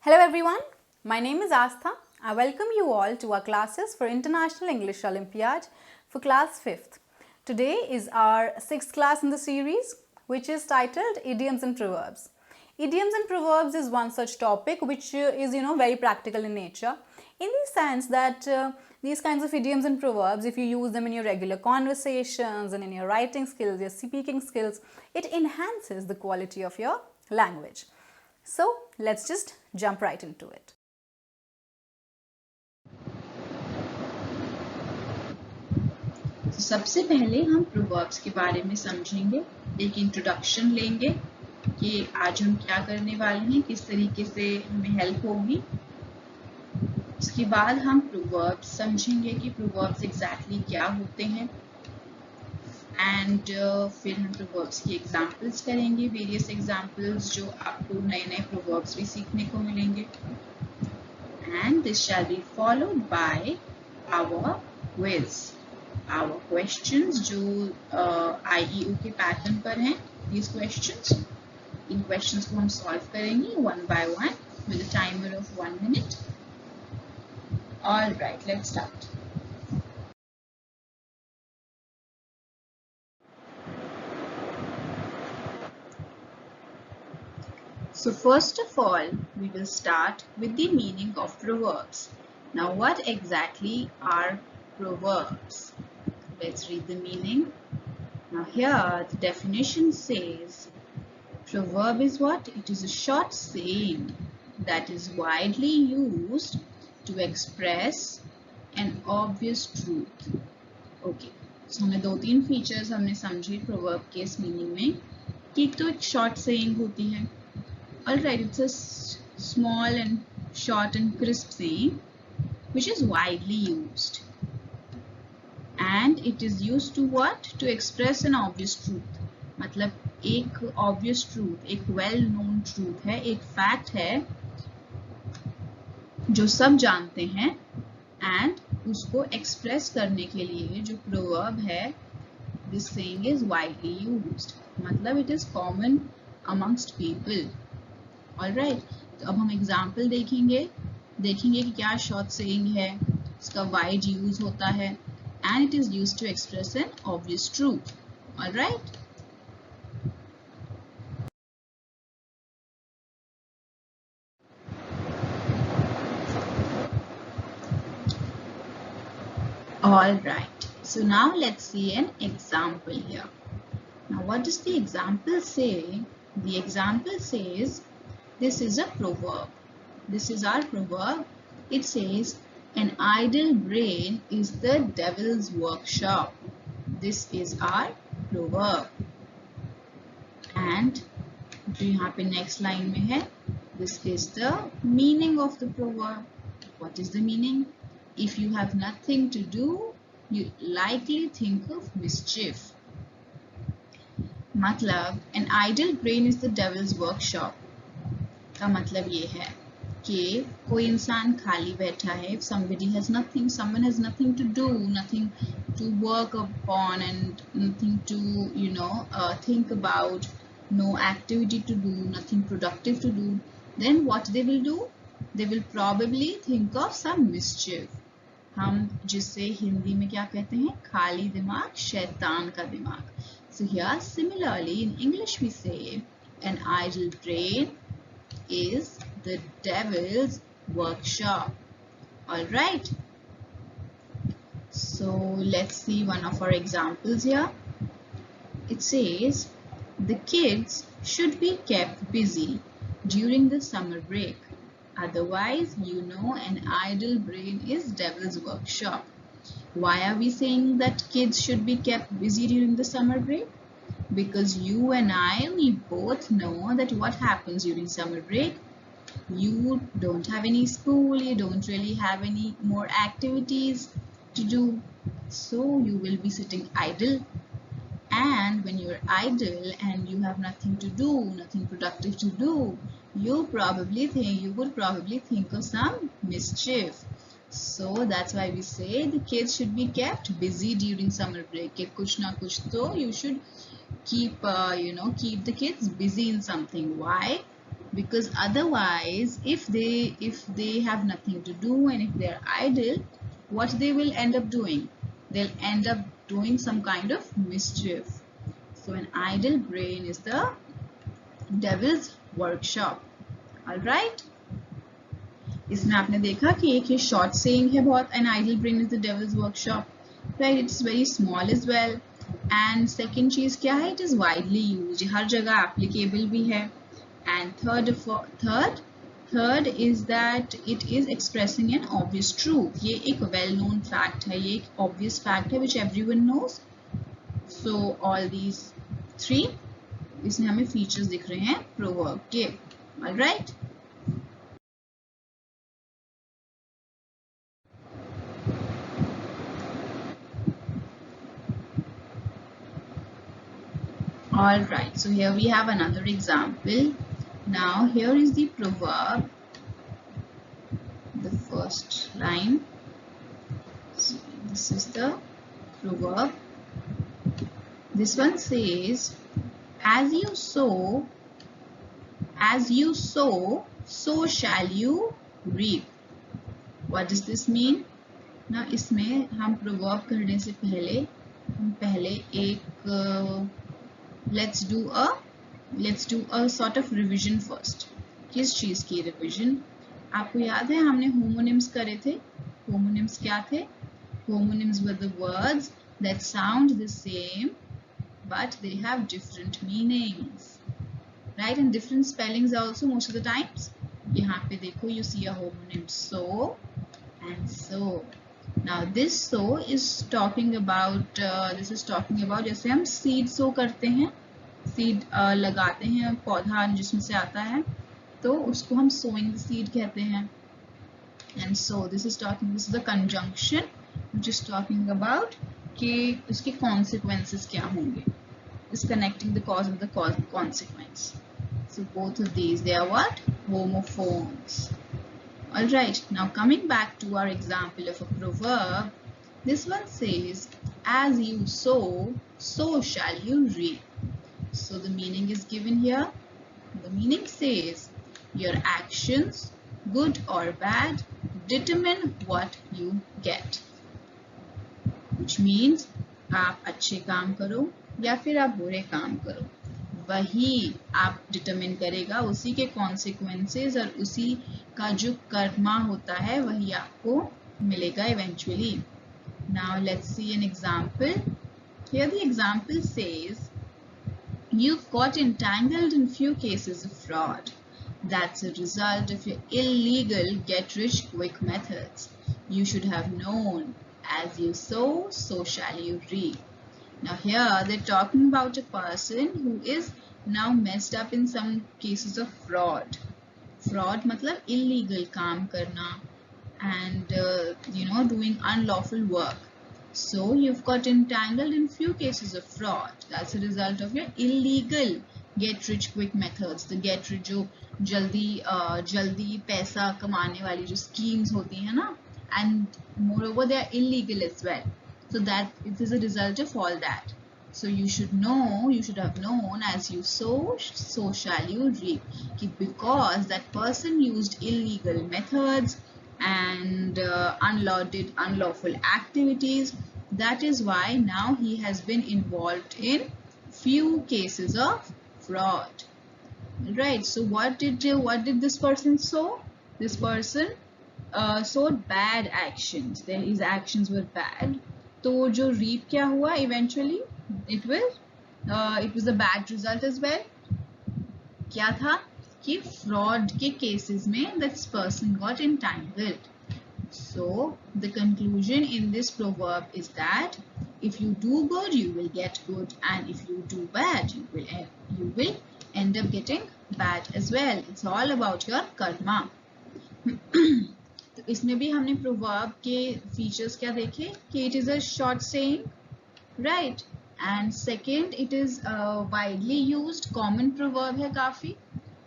Hello everyone, my name is Aastha. I welcome you all to our classes for International English Olympiad for class 5th. Today is our 6th class in the series, which is titled Idioms and Proverbs. Idioms and Proverbs is one such topic which is very practical in nature, in the sense that these kinds of idioms and proverbs, if you use them in your regular conversations and in your writing skills, your speaking skills, it enhances the quality of your language. So let's just jump right into it. तो सबसे पहले हम proverbs के बारे में समझेंगे, एक introduction लेंगे कि आज हम क्या करने वाले हैं, किस तरीके से हमें हेल्प होगी। उसके बाद हम प्रोवर्ब्स समझेंगे कि प्रोवर्ब्स एग्जैक्टली क्या होते हैं एंड फिर हम प्रोवर्ब्स की एग्जांपल्स करेंगे, वेरियस एग्जांपल्स जो आपको नए नए प्रोवर्ब्स भी सीखने को मिलेंगे। And this shall be followed by our quiz, our questions जो IEO के पैटर्न पर हैं। these questions, इन क्वेश्चंस को हम सॉल्व करेंगे one by one with a timer of 1 minute. All right, let's start. So first of all, we will start with the meaning of proverbs. Now, what exactly are proverbs? Let's read the meaning. Now here, the definition says, proverb is what? It is a short saying that is widely used to express an obvious truth. Okay, so हमें दो तीन features हमने समझे proverb के इस meaning में कि एक तो एक short saying होती है. Alright, it's a small and short and crisp saying which is widely used. And it is used to what? To express an obvious truth. मतलब एक obvious truth, एक well known truth है, एक fact है जो सब जानते हैं and उसको express करने के लिए जो proverb है, this saying is widely used. मतलब it is common amongst people. Alright, तो अब हम एग्जाम्पल देखेंगे कि क्या शॉर्ट सेइंग है, इसका वाइड यूज होता है and it is used to express an obvious truth. Alright. Alright, so now let's see an example here. Now what does the example say? The example says, this is a proverb. This is our proverb. It says, an idle brain is the devil's workshop. This is our proverb. And जो यहाँ पे next line में है, this is the meaning of the proverb. What is the meaning? If you have nothing to do, you likely think of mischief. मतलब an idle brain is the devil's workshop का मतलब ये है कि कोई इंसान खाली बैठा है, if somebody has nothing, someone has nothing to do, nothing to work upon and nothing to think about, no activity to do, nothing productive to do, then what they will do? They will probably think of some mischief. हम जिसे हिंदी में क्या कहते हैं? खाली दिमाग शैतान का दिमाग. So here similarly in English we say an idle brain is the devil's workshop. Alright, so let's see one of our examples here. It says the kids should be kept busy during the summer break, otherwise an idle brain is devil's workshop. Why are we saying that kids should be kept busy during the summer break? Because you and I, we both know that what happens during summer break, you don't have any school, you don't really have any more activities to do, so you will be sitting idle. And when you're idle and you have nothing to do, nothing productive to do, you would probably think of some mischief. So that's why we say the kids should be kept busy during summer break. कि कुछ ना कुछ तो you should keep the kids busy in something. Why? because otherwise if they have nothing to do and if they're idle, what they will end up doing? They'll end up doing some kind of mischief. So an idle brain is the devil's workshop. All right, इसमें आपने देखा कि एक ये short saying है बहुत, an idle brain is the devil's workshop, right? It's very small as well. And second चीज क्या है? It is widely used, हर जगह applicable भी है. And third is that it is expressing an obvious truth. ये एक well known fact है, ये एक obvious fact है which everyone knows. So all these three, इसमें हमें features दिख रहे हैं proverb के. All right. All right, so here we have another example. Now here is the proverb, the first line. So this is the proverb. This one says, as you sow, so shall you reap. What does this mean? Now इसमें हम proverb करने से पहले हम पहले एक let's do a sort of revision first. किस चीज की revision? आपको याद है हमने homonyms करे थे. Homonyms क्या थे? Homonyms were the words that sound the same but they have different meanings, right? And different spellings also most of the times. यहाँ पे देखो, you see a homonym so and so. Now this sow is talking about जैसे हम seed sow करते हैं, seed लगाते हैं, पौधा जिसमें से आता है, तो उसको हम sowing the seed कहते हैं. And so this is a conjunction which is talking about कि उसके consequences क्या होंगे. Is connecting the cause and the consequence. So both of these, they are what? Homophones. Alright, now coming back to our example of a proverb, this one says, as you sow, so shall you reap. So the meaning is given here. The meaning says, your actions, good or bad, determine what you get. Which means, आप अच्छे काम करो या फिर आप बुरे काम करो, वही आप डिटरमिन करेगा, उसी के कॉन्सिक्वेंसेस और उसी का जो कर्मा होता है वही आपको मिलेगा eventually. Now let's see an example. Here the example says, you've got entangled in few cases of fraud. That's a result of your illegal get-rich-quick methods. You should have known, as you sow, so shall you reap. Now here they're talking about a person who is now messed up in some cases of fraud. Fraud मतलब illegal काम करना and doing unlawful work. So you've got entangled in few cases of fraud. That's a result of your illegal get-rich-quick methods. The get-rich जो जल्दी पैसा कमाने वाली जो schemes होती है ना, and moreover they are illegal as well. So that it is a result of all that. So you should have known, as you sow, so shall you reap. Because that person used illegal methods and unlawful activities, that is why now he has been involved in few cases of fraud. Right. So what did this person sow? This person sowed bad actions. His actions were bad. तो जो reap क्या हुआ eventually? It was a bad result as well. क्या था कि fraud के cases में this person got entangled. So the conclusion in this proverb is that if you do good, you will get good, and if you do bad, you will end up getting bad as well. It's all about your karma. तो इसमें भी हमने proverb के features क्या देखे कि it is a short saying, right? And second, it is widely used, common proverb है काफी.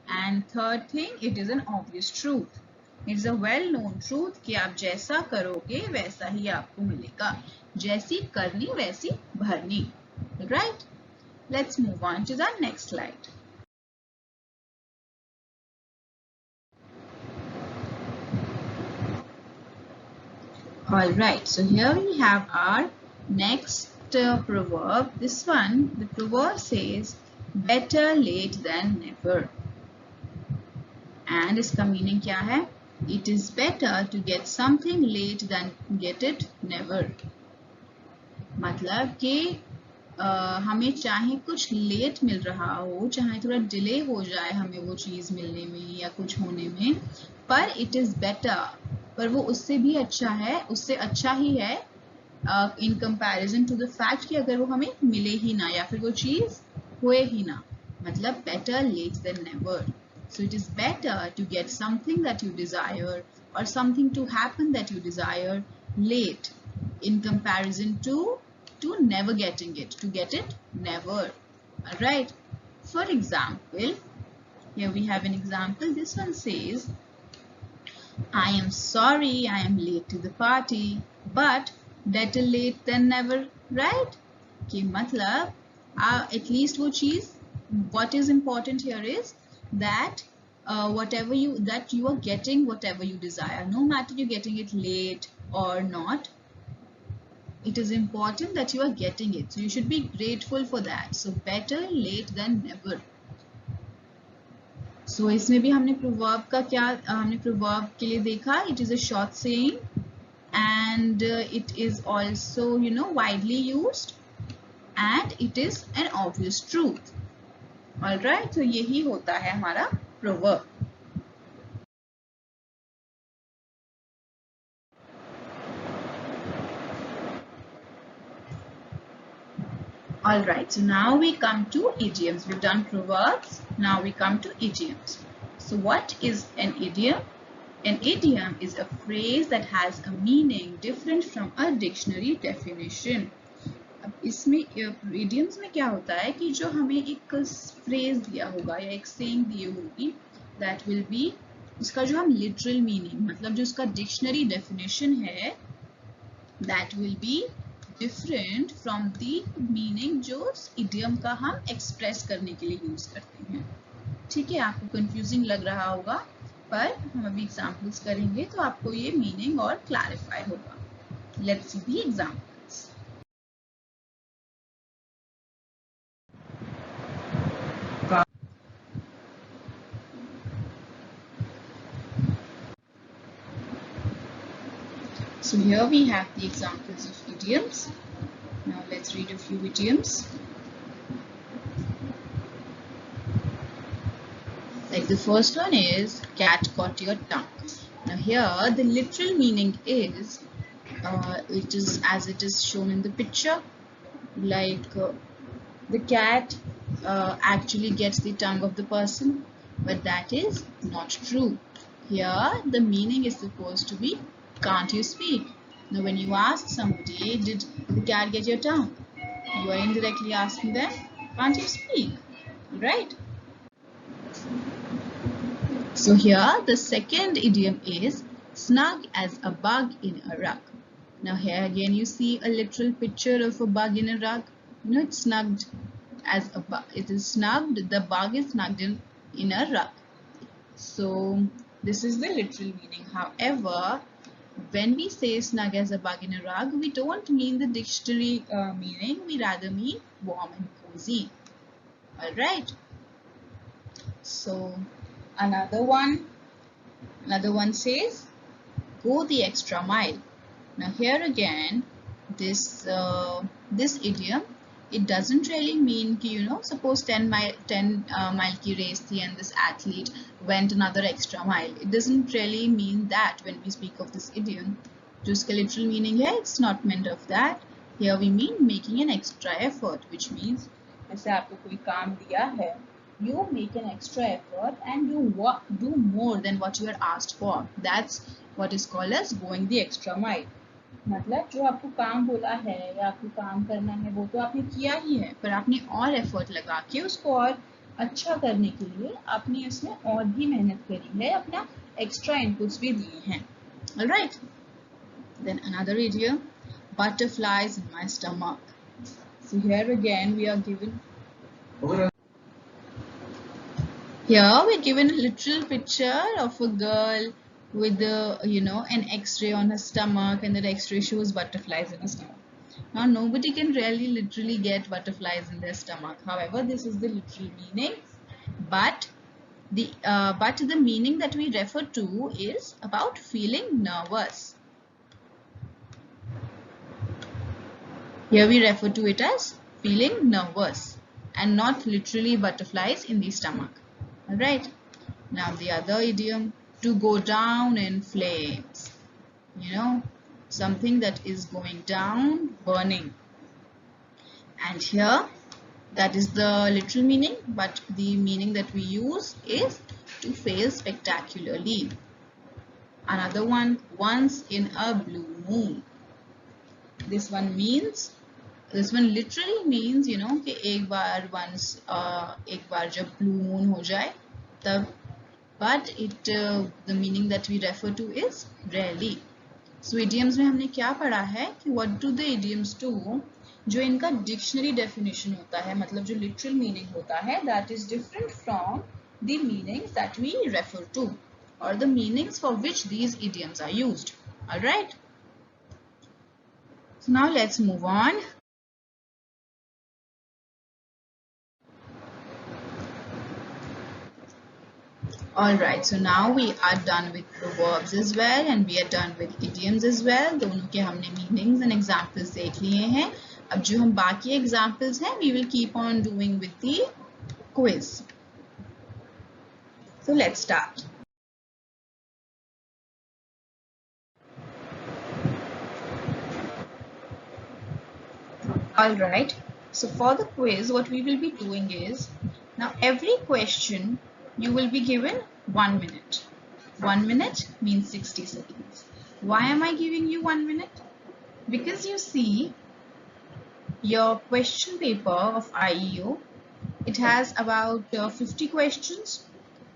And third thing, it is an obvious truth. It is a well-known truth कि आप जैसा करोगे वैसा ही आपको मिलेगा. जैसी करनी वैसी भरनी, right? Let's move on to the next slide. All right, so here we have our next proverb. This one, the proverb says, better late than never. And इसका meaning क्या है? It is better to get something late than get it never. मतलब कि हमें चाहे कुछ late मिल रहा हो, चाहे थोड़ा डिले हो जाए हमें वो चीज़ मिलने में या कुछ होने में, पर it is better, पर वो उससे भी अच्छा है, उससे अच्छा ही है in comparison to the fact कि अगर वो हमें मिले ही ना या फिर वो चीज़ हुए ही ना. मतलब better late than never. So it is better to get something that you desire or something to happen that you desire late in comparison to never getting it, to get it never. Alright. For example, here we have an example. This one says, I am sorry I am late to the party, but better late than never, right? कि मतलब at least वो चीज़, what is important here is that whatever you are getting whatever you desire, no matter you're getting it late or not, it is important that you are getting it, so you should be grateful for that. So better late than never. So इसमें भी हमने proverb का क्या हमने proverb के लिए देखा, it is a short saying and it is also widely used and it is an obvious truth. Alright, so यही होता है हमारा proverb. Alright, so now we come to idioms. We've done proverbs, now we come to idioms. So what is an idiom? An idiom is a phrase that has a meaning different from a dictionary definition. अब इसमें idioms में क्या होता है कि जो हमें एक phrase दिया होगा या एक saying दी होगी, that will be उसका जो हम literal meaning, मतलब जो उसका dictionary definition है, that will be different from the meaning जो idiom का हम express करने के लिए use करते हैं. ठीक है, आपको confusing लग रहा होगा, पर हम अभी examples करेंगे तो आपको ये meaning और clarify होगा. Let's see the examples. So here we have the examples of idioms. Now let's read a few idioms. Like the first one is cat caught your tongue. Now here the literal meaning is it is as it is shown in the picture, like the cat actually gets the tongue of the person, but that is not true. Here the meaning is supposed to be, can't you speak? Now when you ask somebody, did the cat get your tongue? You are indirectly asking them, can't you speak? Right? So here the second idiom is snug as a bug in a rug. Now here again you see a literal picture of a bug in a rug. It's snugged as a bug. It is snugged, the bug is snugged in a rug. So this is the literal meaning. However, when we say snug as a bug in a rug, we don't mean the dictionary meaning, we rather mean warm and cozy. Alright. So another one says go the extra mile. Now here again, this idiom, it doesn't really mean कि suppose 10 mile की race थी and this athlete went another extra mile. It doesn't really mean that when we speak of this idiom. जो इसका literal meaning है, it's not meant of that. Here we mean making an extra effort, which means जैसे आपको कोई काम दिया है, you make an extra effort and you do more than what you are asked for. That's what is called as going the extra mile. मतलब जो आपको काम बोला है या आपको काम करना है वो तो आपने किया ही है, पर आपने और एफर्ट लगा के उसको और अच्छा करने के लिए आपने इसमें और भी मेहनत करी है, अपना एक्स्ट्रा इनपुट्स भी दिए हैं. Alright. Then another idiom, butterflies in my stomach. So here again we are given a literal picture of a girl with an X-ray on his stomach, and that X-ray shows butterflies in his stomach. Now nobody can really literally get butterflies in their stomach. However, this is the literal meaning, but the meaning that we refer to is about feeling nervous. Here we refer to it as feeling nervous and not literally butterflies in the stomach. Alright. Now the other idiom, to go down in flames. Something that is going down, burning. And here, that is the literal meaning, but the meaning that we use is to fail spectacularly. Another one, once in a blue moon. This one literally means, कि एक बार जब blue moon हो जाए तब, but the meaning that we refer to is rarely. So idioms में हमने क्या पढ़ा है कि what do the idioms do, जो इनका डिक्शनरी डेफिनेशन होता है, मतलब जो लिटरल मीनिंग होता है, that is different from the meanings that we refer to or the meanings for which these idioms are used. Alright. So now let's move on. Alright, so now we are done with the verbs as well and we are done with idioms as well. दोनों के हमने meanings and examples देख लिए हैं. अब जो हम बाकी examples हैं, we will keep on doing with the quiz. So let's start. Alright, so for the quiz, what we will be doing is, now every question you will be given 1 minute. 1 minute means 60 seconds. Why am I giving you 1 minute? Because you see, your question paper of IEO, it has about 50 questions,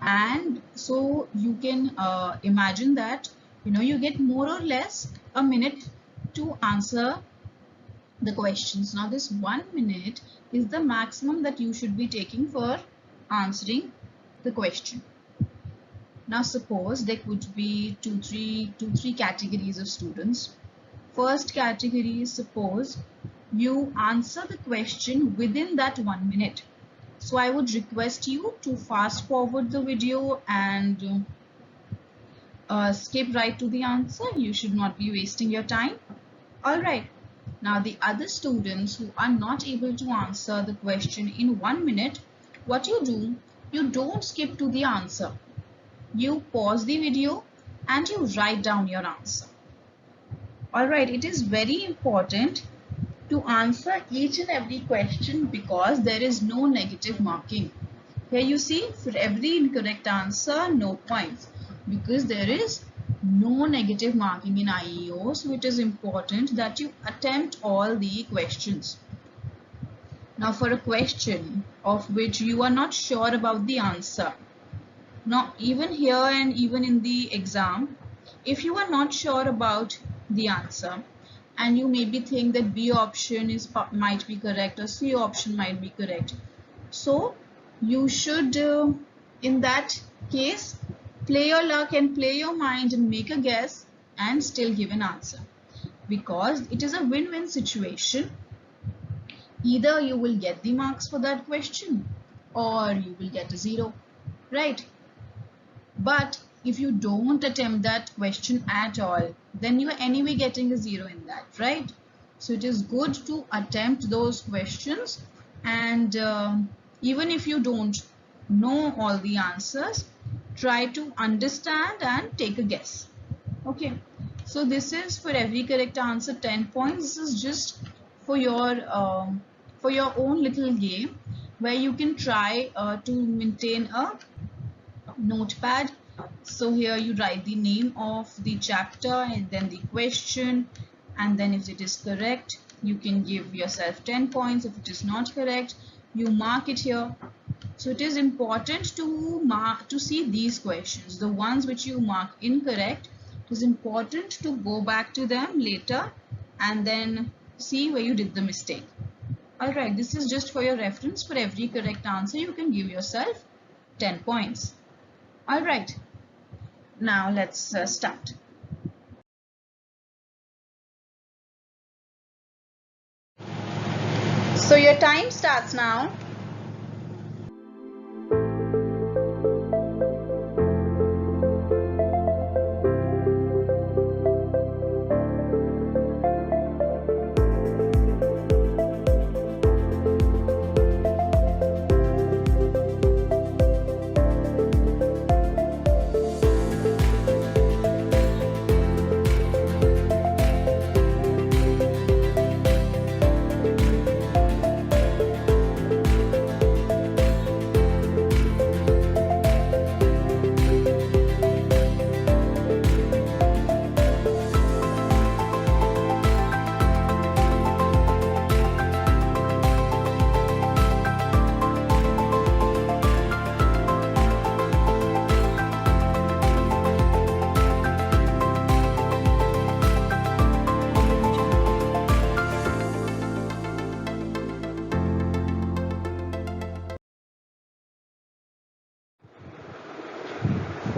and so you can imagine that you get more or less a minute to answer the questions. Now this 1 minute is the maximum that you should be taking for answering the question. Now suppose there could be two, three categories of students. First category is, suppose you answer the question within that 1 minute. So I would request you to fast forward the video and skip right to the answer. You should not be wasting your time. Alright. Now the other students who are not able to answer the question in 1 minute, what you do, you don't skip to the answer. You pause the video and you write down your answer. Alright, it is very important to answer each and every question because there is no negative marking. Here you see, for every incorrect answer, no points, because there is no negative marking in IEO, so it is important that you attempt all the questions. Now for a question of which you are not sure about the answer, now even here and even in the exam, if you are not sure about the answer and you maybe think that B option might be correct or C option might be correct, so you should in that case play your luck and play your mind and make a guess and still give an answer, because it is a win-win situation. Either you will get the marks for that question or you will get a 0, right? But if you don't attempt that question at all, then you are anyway getting a 0 in that, right? So it is good to attempt those questions, and even if you don't know all the answers, try to understand and take a guess. Okay, so this is for every correct answer 10 points. This is just for your own little game where you can try to maintain a notepad. So here you write the name of the chapter and then the question, and then if it is correct you can give yourself 10 points. If it is not correct, you mark it here. So it is important to see these questions. The ones which you mark incorrect, it is important to go back to them later and then see where you did the mistake. Alright, this is just for your reference. For every correct answer you can give yourself 10 points. Alright. Now let's start. So your time starts now.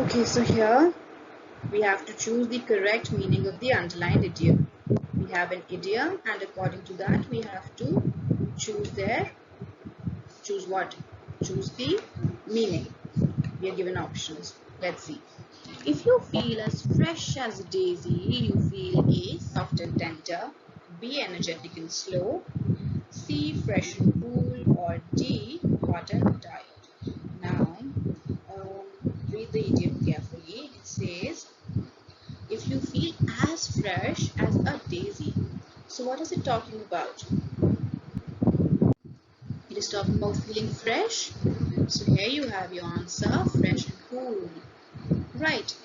Okay, so here we have to choose the correct meaning of the underlined idiom. We have an idiom, and according to that we have to choose what? Choose the meaning. We are given options. Let's see. If you feel as fresh as a daisy, you feel A, soft and tender, B, energetic and slow, C, fresh and cool, or D, hot and tired. Now, read the idiom carefully. It says, if you feel as fresh as a daisy. So what is it talking about? It is talking about feeling fresh. So here you have your answer, fresh and cool. Right.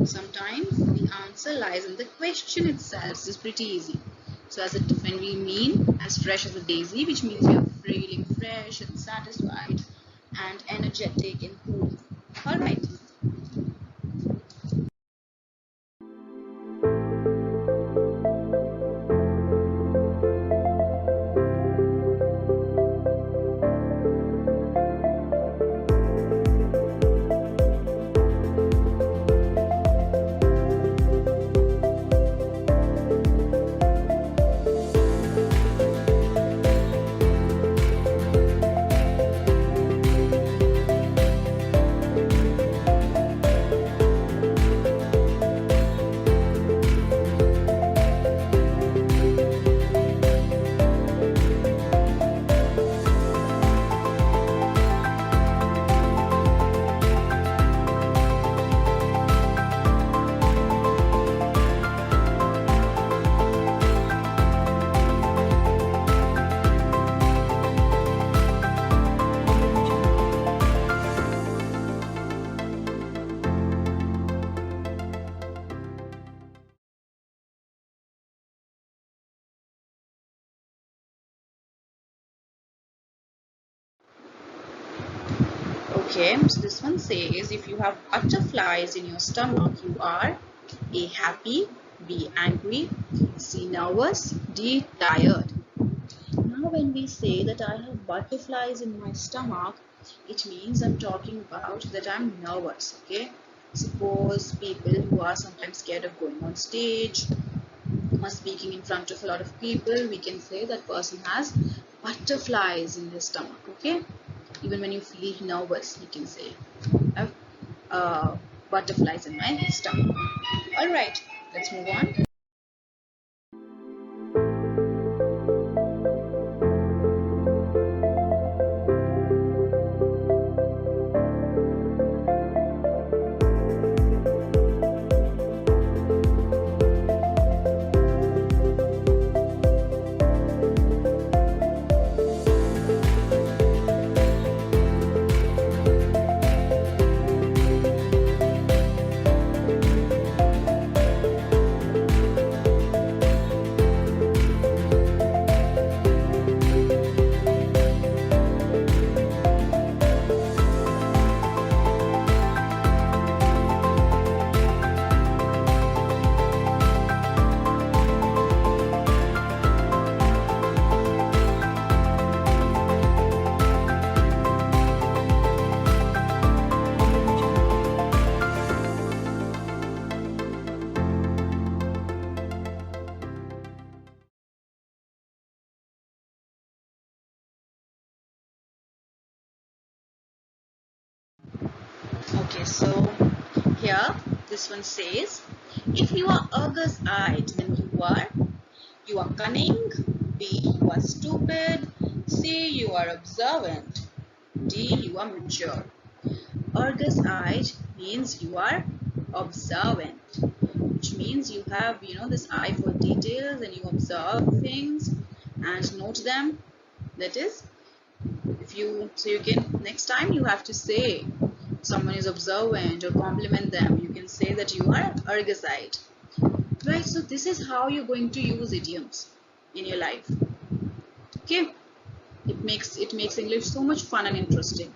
Sometimes the answer lies in the question itself. This is pretty easy. So as when we mean as fresh as a daisy, which means we are feeling fresh and satisfied and energetic and cool. Alright. Okay, so this one says, if you have butterflies in your stomach, you are A, happy, B, angry, C, nervous, D, tired. Now when we say that I have butterflies in my stomach, it means I'm talking about that I'm nervous, okay? Suppose people who are sometimes scared of going on stage or speaking in front of a lot of people, we can say that person has butterflies in their stomach, okay? Even when you feel nervous, you can say I have butterflies in my stomach. Alright, let's move on. Okay, so here this one says, if you are August-eyed, then you are cunning. B, you are stupid. C, you are observant. D, you are mature. August-eyed means you are observant, which means you have this eye for details and you observe things and note them. That is, you can, next time you have to say someone is observant or compliment them, you can say that you are August-eyed. Right, so this is how you're going to use idioms in your life. Okay, it makes English so much fun and interesting.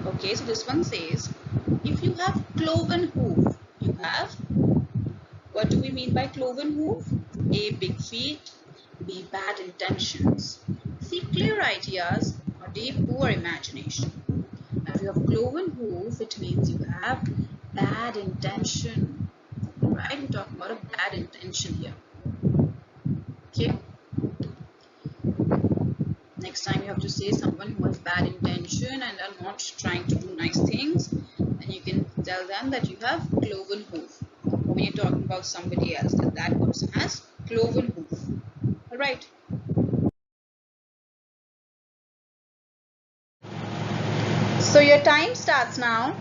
Okay, so this one says, if you have cloven hoof, you have, what do we mean by cloven hoof? A, big feet. B, bad intentions. C, clear ideas. Or D, poor imagination. If you have cloven hoof, it means you have bad intention. Right? We're talking about a bad intention here. Okay. Next time you have to say someone who has bad intention and are not trying to do nice things, then you can tell them that you have cloven hoof. When you're talking about somebody else, that person has cloven hoof. Alright. So your time starts now.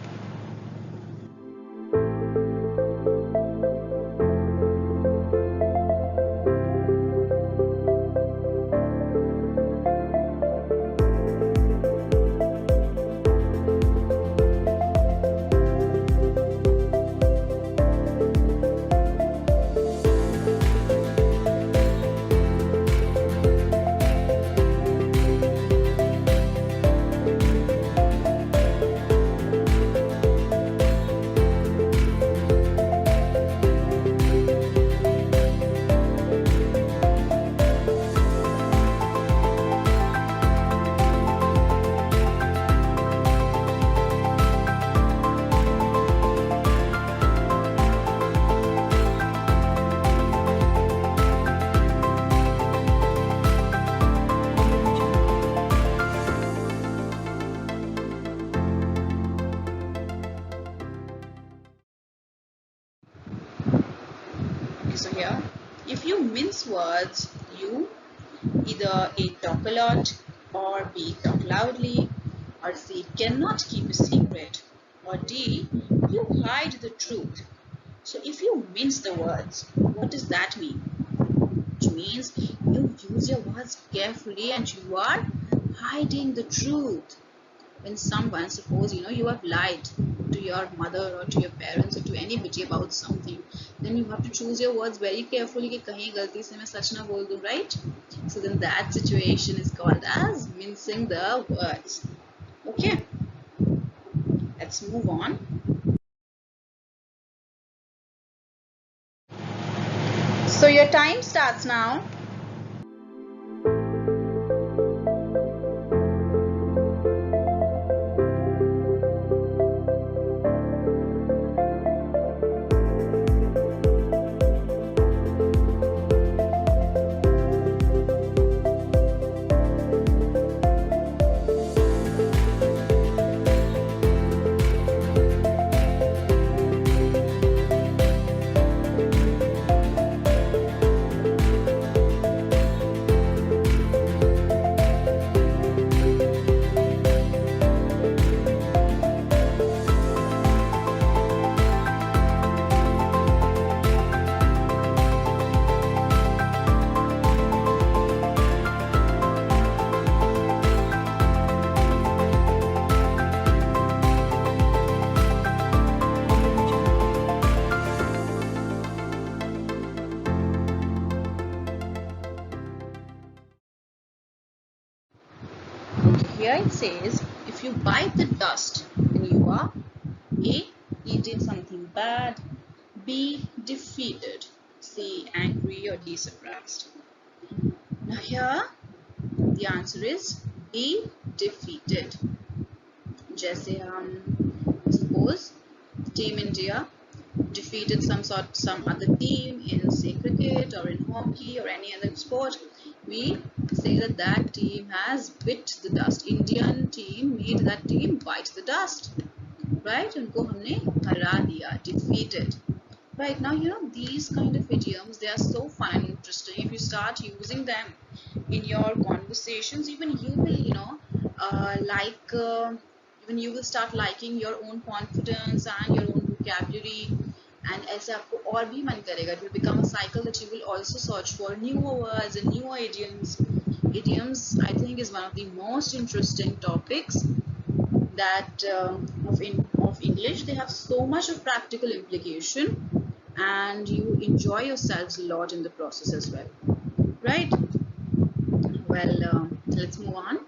So here, if you mince words, you either A, talk a lot, or B, talk loudly, or C, cannot keep a secret, or D, you hide the truth. So if you mince the words, what does that mean? Which means you use your words carefully and you are hiding the truth. When someone, suppose you have lied to your mother or to your parents or to anybody about something, then you have to choose your words very carefully कि कहीं गलती से मैं सच ना बोल दूँ, right? So then that situation is called as mincing the words. Okay, let's move on. So your time starts now. here it says, if you bite the dust, then you are A. Eating something bad, B. Defeated, C. Angry, or D. Surprised. Now here the answer is B. Defeated. जैसे हम suppose Team India defeated some other team in say cricket or in hockey or any other sport, we say that team has bit the dust. Indian team made that team bite the dust, right? उनको हमने हरा दिया, defeated. Right, now these kind of idioms, they are so fun and interesting. If you start using them in your conversations, even you will even you will start liking your own confidence and your own vocabulary, and ऐसे आपको और भी मन करेगा. It will become a cycle that you will also search for newer words and newer idioms. Idioms, I think, is one of the most interesting topics that of English. They have so much of practical implication, and you enjoy yourselves a lot in the process as well, right? Well, let's move on.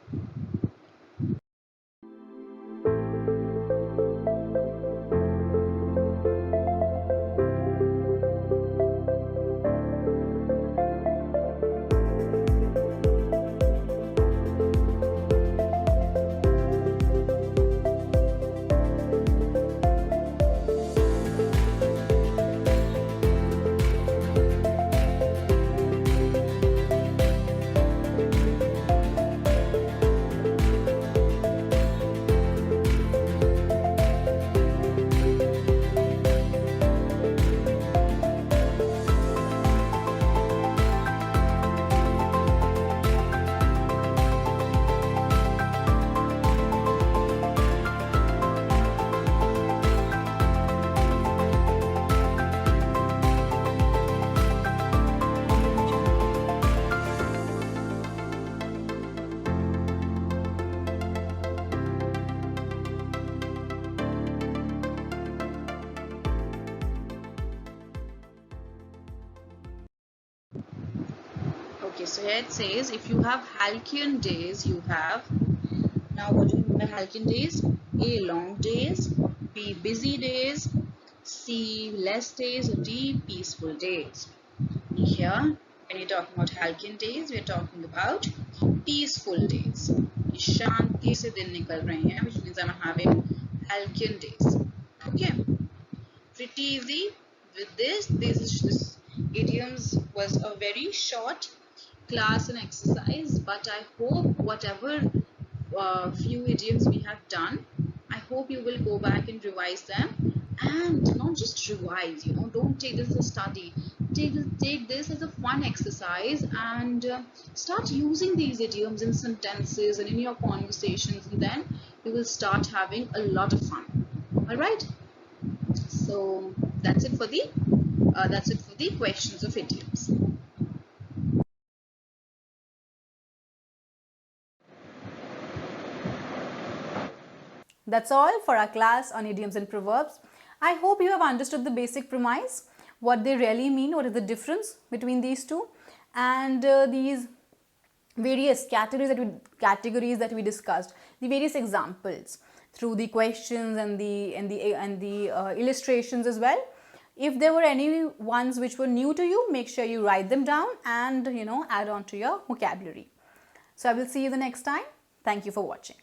Okay, so here it says, if you have halcyon days, you have. Now, what do you mean by halcyon days? A. Long days, B. Busy days, C. Less days, or D. Peaceful days. Here, when you're talking about halcyon days, we're talking about peaceful days. Shanti se din nikal rahe hain, which means I'm having halcyon days. Okay, pretty easy. With this idioms was a very short class and exercise, but I hope whatever few idioms we have done, I hope you will go back and revise them, and not just revise, don't take this as a study, take this as a fun exercise, and start using these idioms in sentences and in your conversations, and then you will start having a lot of fun. All right, so that's it for the questions of idioms. That's all for our class on idioms and proverbs. I hope you have understood the basic premise, what they really mean, what is the difference between these two, and these various categories that we discussed, the various examples through the questions and the illustrations as well. If there were any ones which were new to you, make sure you write them down and add on to your vocabulary. So I will see you the next time. Thank you for watching.